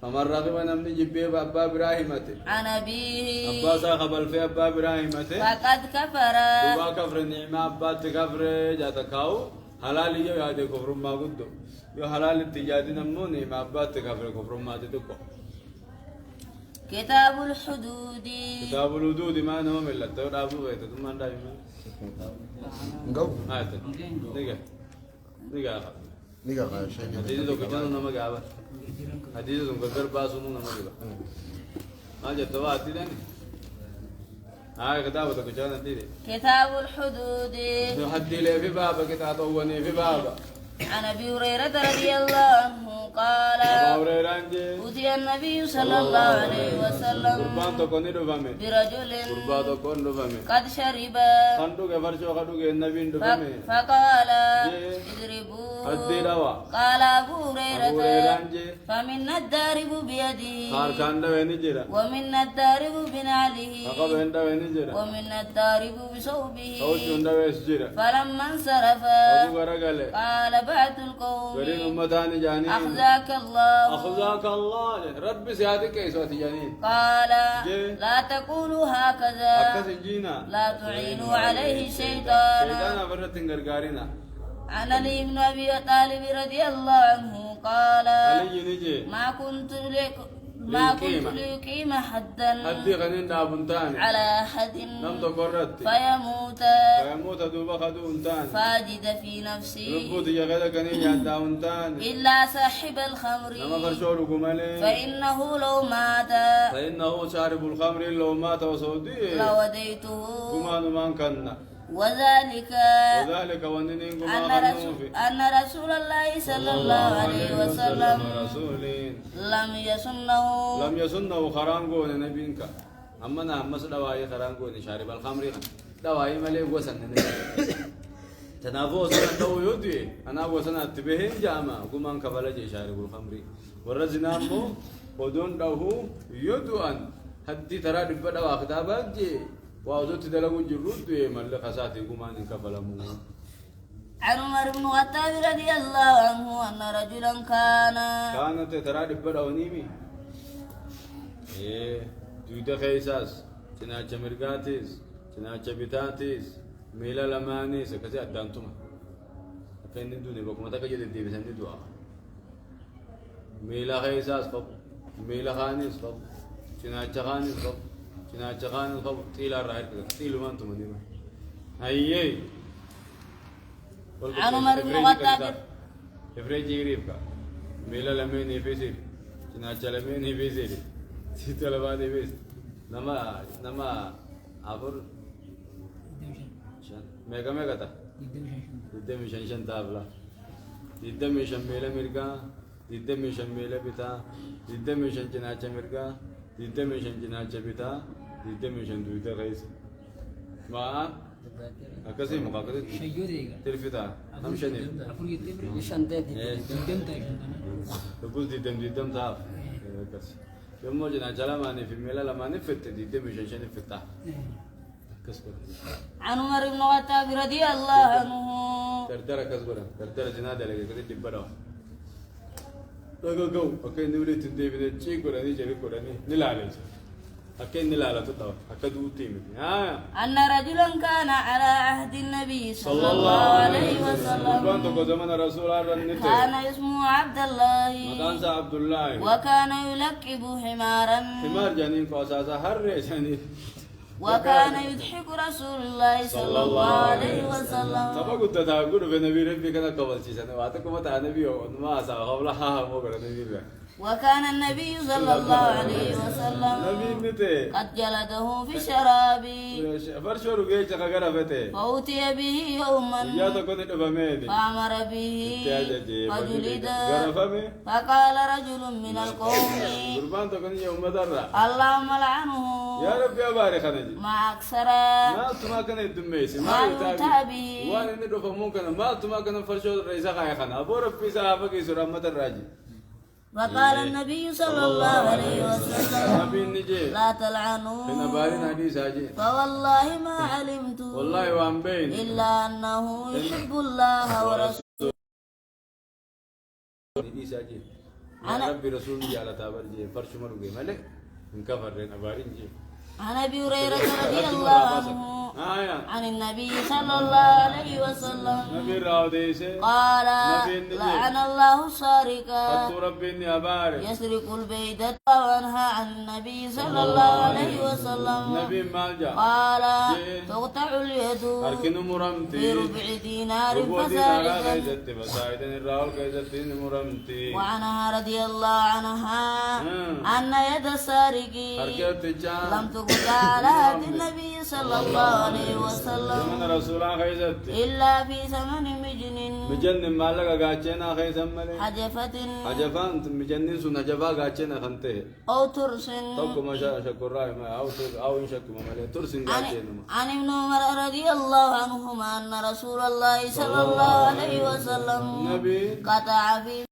فمن رغب نمني جبه أبا براهيمته عن أبيه أبا ساقبل في أبا براهيمته فقد كفر دوبا كفر النعمة أبا تكفر جاتكاو حلالي يو يادي كفر ما قدو يو حلال التجادي نمو نعمة أبا تكفر كفر ما تدكو كتاب الحدود كتاب الحدود ما نوم إلا تقول أبو بيت ثم دائما نقو هات نيجا نيجا نقا شيء حديث تو كجانو نما جابا حديث تو كبر باسونو نما جابا ما جتوا أتي ده كتاب تو كجانو أتي ده كتاب الحدود حدي له في بابا كتاب وني في بابا عن أبي هريرة رضي الله عنه قال أوتي النبي صلى الله عليه وسلم برجل قد شرب فقال اضربوا قال أبو هريرة فمنا الدارب بيده ومنا الدارب بنعله ومنا الدارب بثوبه فلما انصرف قال بعد القوم أخزاك الله رب سيادك كيسوتي جانين قال لا تقولوا هكذا لا تعينوا عليه الشيطان عن علي بن أبي طالب رضي الله عنه قال ما كنت ليقيم حدا على أحد فيموت فاجد في نفسي إلا صاحب الخمر فإنه لو مات شارب الخمر لو مات وصوديه لوديته وذلك أن رسول الله صلى الله عليه وسلم لم يسنه خرانقون نبينك أما نعم دواي خرانقون شارب الخمر دواي ملي وسن تنافو سنة دو يودي أنا وسنة تبهين جامع كمان كفلا جي شارب الخمر ورزنا مو ودون دهو يدو أن حتى ترى دبا دوا خطابات جي وأوزت دلقوا جرود مل خساتي كمان كفلا مو عن عمر بن الخطاب رضي الله عنه أن رجلا كانت ترى دبا دونيمي دودا خيساس تناچ مرغاتيس تناچ بيتاتيس ميلا لمانيس كذا أدانتما كأن الدنيا بكم تكجي تدي بس عندي دعاء ميلا خيساس فب ميلا خانيس فب تناچ خانيس فب تناچ خانيس فب تيلا راير كذا تيلو ما أنتم مني ما أيه عن عمر بن الخطاب إفريجي غريبك ميلا لمين يفيسير تناچ لمين يفيسير تيتو لبادي بيس نما أفر ميغا تا ديدم شنشن تابلا ديدم شن ميلا ميرغا ديدم شن ميلا بيتا ديدم شن جناچ ميرغا ديدم شن جناچ بيتا ديدم شن دويتا غيس ما أكاسي مقاكد تلفتا هم شنين تقول ديدم تاف كاس يوم جنا جلاماني في ميلا لماني فت ديدم شن فتا عن عمر بن الخطاب رضي الله عنه تردر كسبنا تردر جناد لك كده دبنا go okay نولي تندي بده شيء كوراني جري كوراني نلالج أكين نلالا تطاو أكدو تيمي أن رجلا كان على عهد النبي صلى الله عليه وسلم كان اسمه عبد الله وكان يلقب حمارا حمار جانين فاساسا هر جانين وكان يضحك رسول الله صلى الله عليه وسلم سبا قلت تاقول في نبي ربي كنا قبل شيء سنة واتكم تاع نبي وما أسا قبل ها مو قبل نبي وكان النبي صلى الله عليه وسلم نبي نتي قد جلده في الشراب فرشو رجيت كغرفته فأتي به يوما يا تكون دبميدي فأمر به فجلد غرفمه فقال رجل من القوم قربان تكون يوم درا اللهم لعنه يا رب يا بارك نجي ما أكثر ما تما كان الدميسي ما يؤتى به وانا ندو فممكن ما تما كان فرشو رئيسا خايا خنا ابو ربي صحابه کی سورة مدر راجي فقال النبي صلى الله عليه وسلم نبي نجي لا تلعنوا كنا بارين حديث اجي فوالله ما علمت والله وان بين إلا أنه يحب الله ورسوله حديث اجي انا ربي رسول جي على تابر جي فرش مرغي ملك من كفر رين بارين جي عن ابي هريره رضي الله عنه عن النبي صلى الله عليه وسلم نبي راوديسه قال لعن الله السارق ربي اني ابارك يسرق البيدة وانهى عن النبي صلى الله عليه وسلم نبي مالجا قال تقطع اليد اركن مرمتي في ربع دينار فسائدا وعنها رضي الله عنها أن يد السارق لم تقطع على يد النبي صلى الله عليه وسلم إلا في ثمن مجن مالك غاچنا خيسم حجفة حجفان مجن سن حجفا غاچنا خنته أو ترس توكو ما شكر راي ما او شك ما ترس غاچنا عن ابن عمر رضي الله عنهما أن رسول الله صلى الله عليه وسلم نبي قطع في